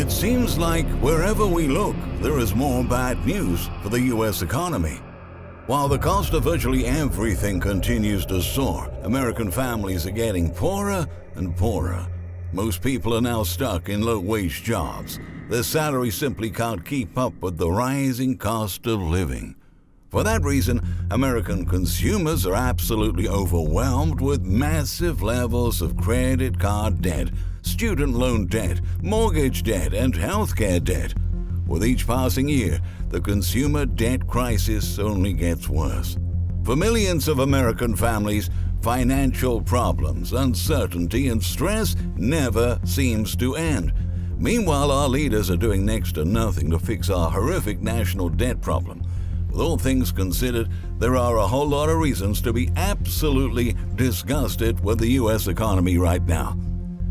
It seems like wherever we look, there is more bad news for the U.S. economy. While the cost of virtually everything continues to soar, American families are getting poorer and poorer. Most people are now stuck in low-wage jobs. Their salaries simply can't keep up with the rising cost of living. For that reason, American consumers are absolutely overwhelmed with massive levels of credit card debt, student loan debt, mortgage debt, and healthcare debt. With each passing year, the consumer debt crisis only gets worse. For millions of American families, financial problems, uncertainty, and stress never seems to end. Meanwhile, our leaders are doing next to nothing to fix our horrific national debt problem. With all things considered, there are a whole lot of reasons to be absolutely disgusted with the U.S. economy right now.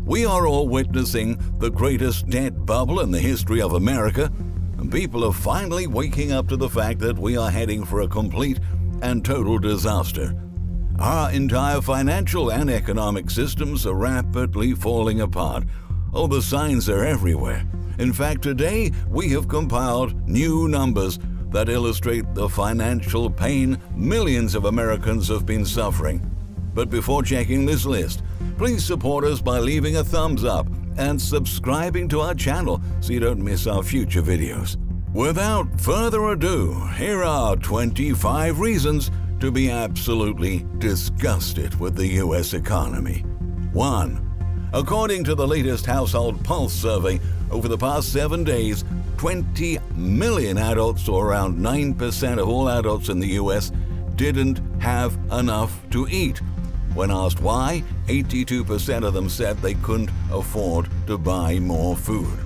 We are all witnessing the greatest debt bubble in the history of America, and people are finally waking up to the fact that we are heading for a complete and total disaster. Our entire financial and economic systems are rapidly falling apart. Oh, the signs are everywhere. In fact, today we have compiled new numbers that illustrate the financial pain millions of Americans have been suffering. But before checking this list, please support us by leaving a thumbs up and subscribing to our channel so you don't miss our future videos. Without further ado, here are 25 reasons to be absolutely disgusted with the U.S. economy. 1. According to the latest Household Pulse survey, over the past 7 days, 20 million adults, or around 9% of all adults in the U.S., didn't have enough to eat. When asked why, 82% of them said they couldn't afford to buy more food.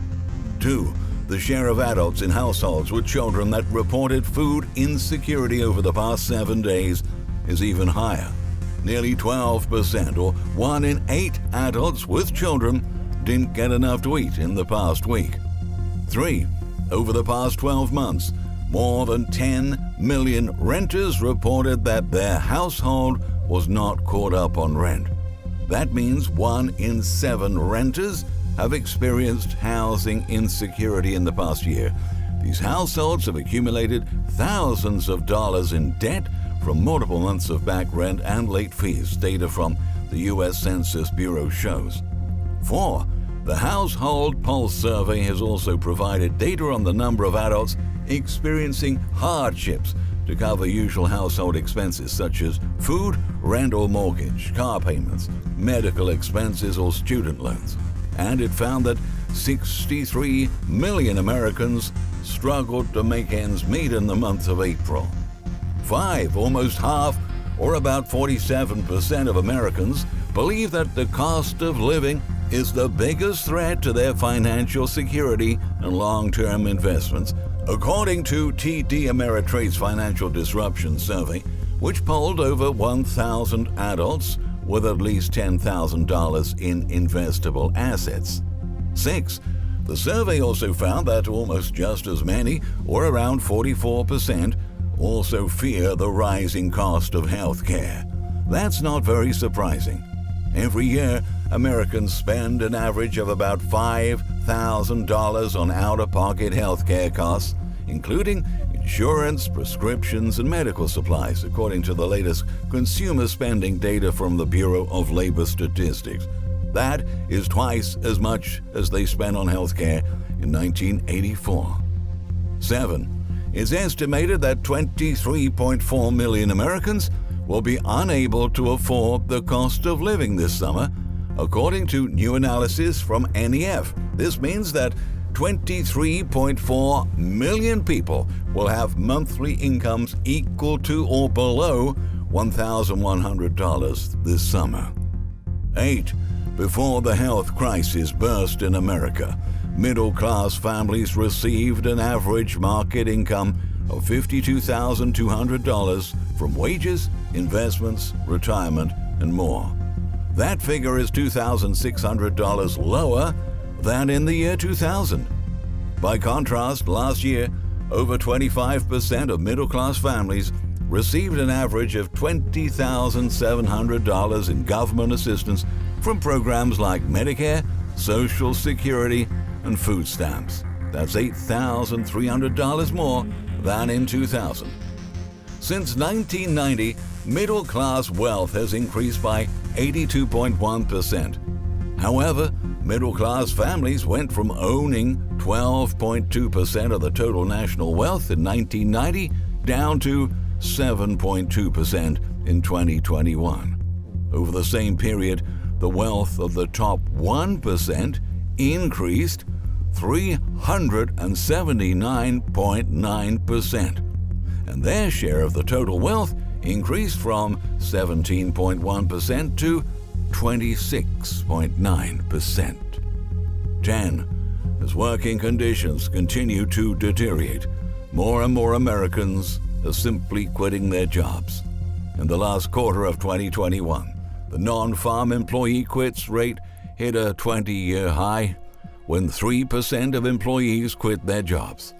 2. The share of adults in households with children that reported food insecurity over the past 7 days is even higher. Nearly 12%, or 1 in 8 adults with children, didn't get enough to eat in the past week. 3. Over the past 12 months, more than 10 million renters reported that their household was not caught up on rent. That means 1 in 7 renters have experienced housing insecurity in the past year. These households have accumulated thousands of dollars in debt from multiple months of back rent and late fees, data from the U.S. Census Bureau shows. 4. The Household Pulse survey has also provided data on the number of adults experiencing hardships to cover usual household expenses such as food, rent or mortgage, car payments, medical expenses or student loans. And it found that 63 million Americans struggled to make ends meet in the month of April. 5. Almost half, or about 47% of Americans, believe that the cost of living is the biggest threat to their financial security and long-term investments, according to TD Ameritrade's Financial Disruption Survey, which polled over 1,000 adults with at least $10,000 in investable assets. 6. The survey also found that almost just as many, or around 44%, also fear the rising cost of health care. That's not very surprising. Every year, Americans spend an average of about $5,000 on out-of-pocket health care costs, including insurance, prescriptions, and medical supplies, according to the latest consumer spending data from the Bureau of Labor Statistics. That is twice as much as they spent on health care in 1984. 7. It's estimated that 23.4 million Americans will be unable to afford the cost of living this summer, according to new analysis from NEF. This means that 23.4 million people will have monthly incomes equal to or below $1,100 this summer. 8. Before the health crisis burst in America, middle-class families received an average market income of $52,200 from wages, investments, retirement, and more. That figure is $2,600 lower than in the year 2000. By contrast, last year, over 25% of middle-class families received an average of $20,700 in government assistance from programs like Medicare, Social Security, and food stamps. That's $8,300 more than in 2000. Since 1990, middle-class wealth has increased by 82.1%. However, middle-class families went from owning 12.2% of the total national wealth in 1990 down to 7.2% in 2021. Over the same period, the wealth of the top 1% increased 379.9%, and their share of the total wealth increased from 17.1% to 26.9%. 10. As working conditions continue to deteriorate, more and more Americans are simply quitting their jobs. In the last quarter of 2021, the non-farm employee quits rate hit a 20-year high when 3% of employees quit their jobs.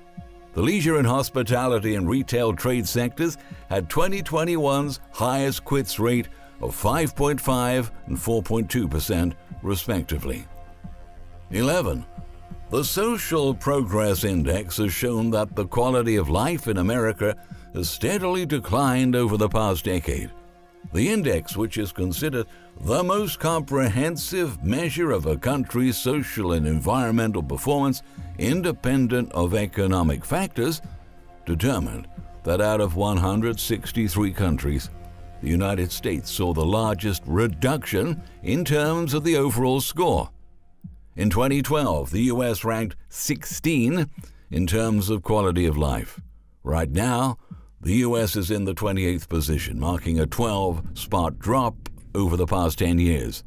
The leisure and hospitality and retail trade sectors had 2021's highest quits rate of 5.5% and 4.2% respectively. 11. The Social Progress Index has shown that the quality of life in America has steadily declined over the past decade. The index, which is considered the most comprehensive measure of a country's social and environmental performance independent of economic factors, determined that out of 163 countries, the United States saw the largest reduction in terms of the overall score. In 2012, the U.S. ranked 16 in terms of quality of life. Right now, the U.S. is in the 28th position, marking a 12-spot drop over the past 10 years.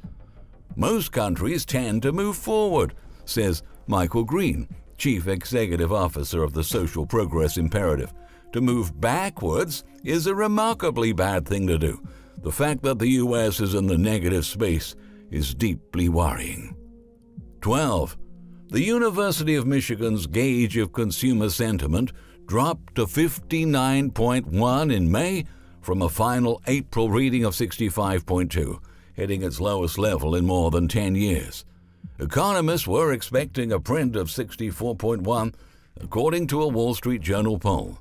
Most countries tend to move forward, says Michael Green, Chief Executive Officer of the Social Progress Imperative. To move backwards is a remarkably bad thing to do. The fact that the U.S. is in the negative space is deeply worrying. 12. The University of Michigan's gauge of consumer sentiment dropped to 59.1 in May from a final April reading of 65.2, hitting its lowest level in more than 10 years. Economists were expecting a print of 64.1, according to a Wall Street Journal poll.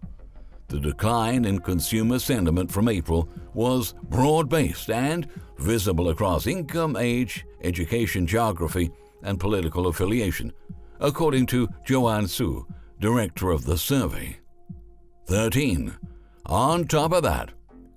The decline in consumer sentiment from April was broad-based and visible across income, age, education, geography, and political affiliation, according to Joanne Su, director of the survey. 13. On top of that,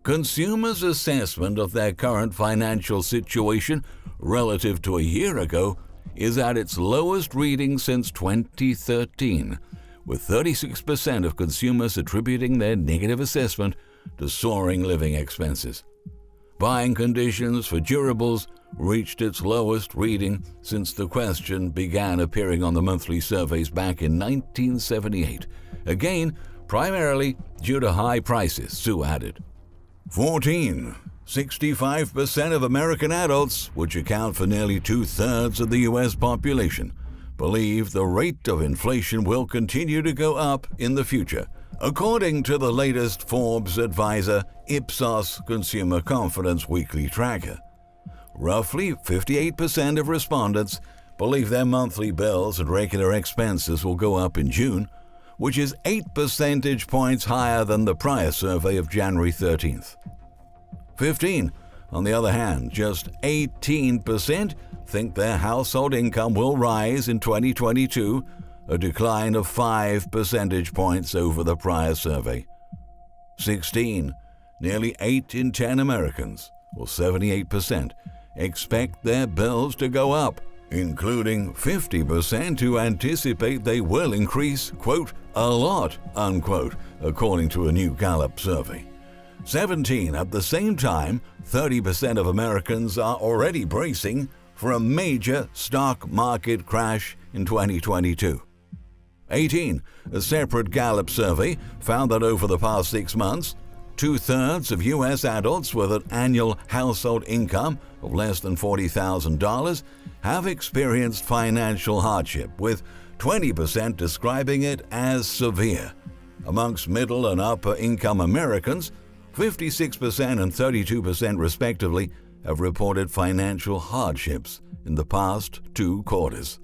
consumers' assessment of their current financial situation relative to a year ago is at its lowest reading since 2013, with 36% of consumers attributing their negative assessment to soaring living expenses. Buying conditions for durables reached its lowest reading since the question began appearing on the monthly surveys back in 1978, again primarily due to high prices, Sue added. 14. 65% of American adults, which account for nearly two-thirds of the U.S. population, believe the rate of inflation will continue to go up in the future, according to the latest Forbes Advisor Ipsos Consumer Confidence Weekly Tracker. Roughly 58% of respondents believe their monthly bills and regular expenses will go up in June, which is 8 percentage points higher than the prior survey of January 13th. 15. On the other hand, just 18% think their household income will rise in 2022, a decline of 5 percentage points over the prior survey. 16. Nearly 8 in 10 Americans, or 78%, expect their bills to go up, including 50% who anticipate they will increase, quote, a lot, unquote, according to a new Gallup survey. 17. At the same time, 30% of Americans are already bracing for a major stock market crash in 2022. 18. A separate Gallup survey found that over the past 6 months, two-thirds of U.S. adults with an annual household income of less than $40,000 have experienced financial hardship, with 20% describing it as severe. Amongst middle and upper-income Americans, 56% and 32% respectively have reported financial hardships in the past 2 quarters.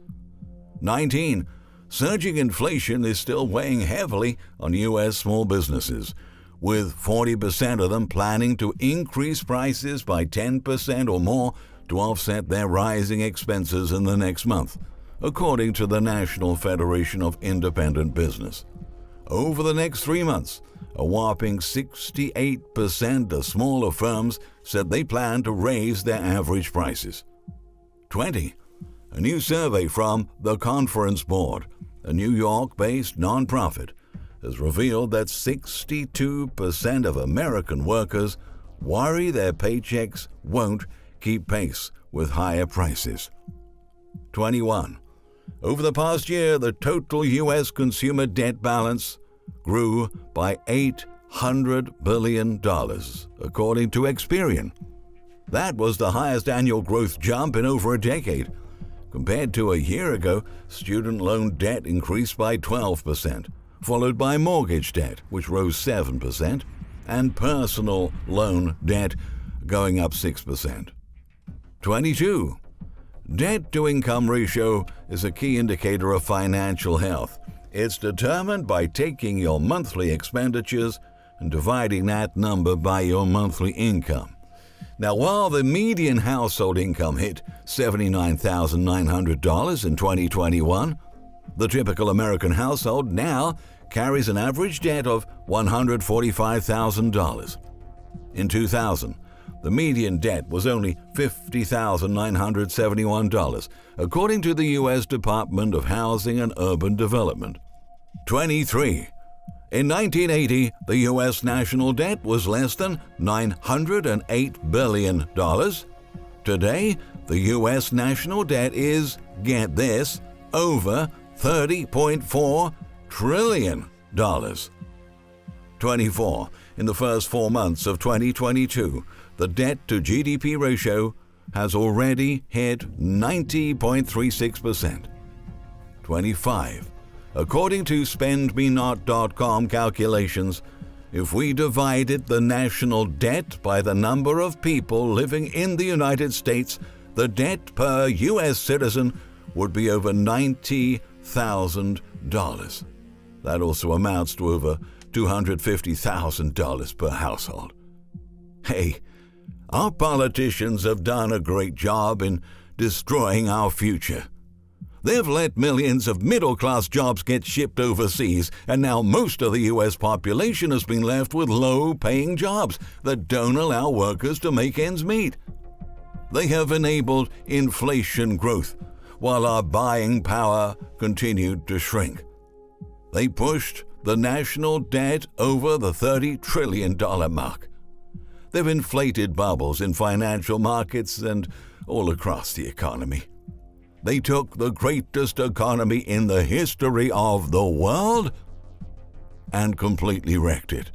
19. Surging inflation is still weighing heavily on U.S. small businesses, with 40% of them planning to increase prices by 10% or more to offset their rising expenses in the next month, according to the National Federation of Independent Business. Over the next 3 months, a whopping 68% of smaller firms said they plan to raise their average prices. 20. A new survey from the Conference Board, a New York-based nonprofit, has revealed that 62% of American workers worry their paychecks won't keep pace with higher prices. 21. Over the past year, the total U.S. consumer debt balance grew by $800 billion, according to Experian. That was the highest annual growth jump in over a decade. Compared to a year ago, student loan debt increased by 12%, followed by mortgage debt, which rose 7%, and personal loan debt going up 6%. 22. Debt-to-income ratio is a key indicator of financial health. It's determined by taking your monthly expenditures and dividing that number by your monthly income. Now, while the median household income hit $79,900 in 2021, the typical American household now carries an average debt of $145,000. In 2000, the median debt was only $50,971, according to the U.S. Department of Housing and Urban Development. 23. In 1980, the U.S. national debt was less than $908 billion. Today, the U.S. national debt is, get this, over $30.4 trillion. 24. In the first 4 months of 2022, the debt-to-GDP ratio has already hit 90.36%. 25. According to SpendMeNot.com calculations, if we divided the national debt by the number of people living in the United States, the debt per U.S. citizen would be over $90,000. That also amounts to over $250,000 per household. Hey, our politicians have done a great job in destroying our future. They've let millions of middle-class jobs get shipped overseas, and now most of the U.S. population has been left with low-paying jobs that don't allow workers to make ends meet. They have enabled inflation growth, while our buying power continued to shrink. They pushed the national debt over the $30 trillion mark. They've inflated bubbles in financial markets and all across the economy. They took the greatest economy in the history of the world and completely wrecked it.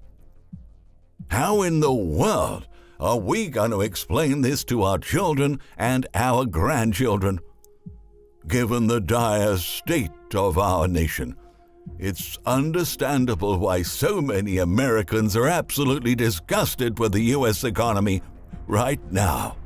How in the world are we going to explain this to our children and our grandchildren? Given the dire state of our nation, it's understandable why so many Americans are absolutely disgusted with the U.S. economy right now.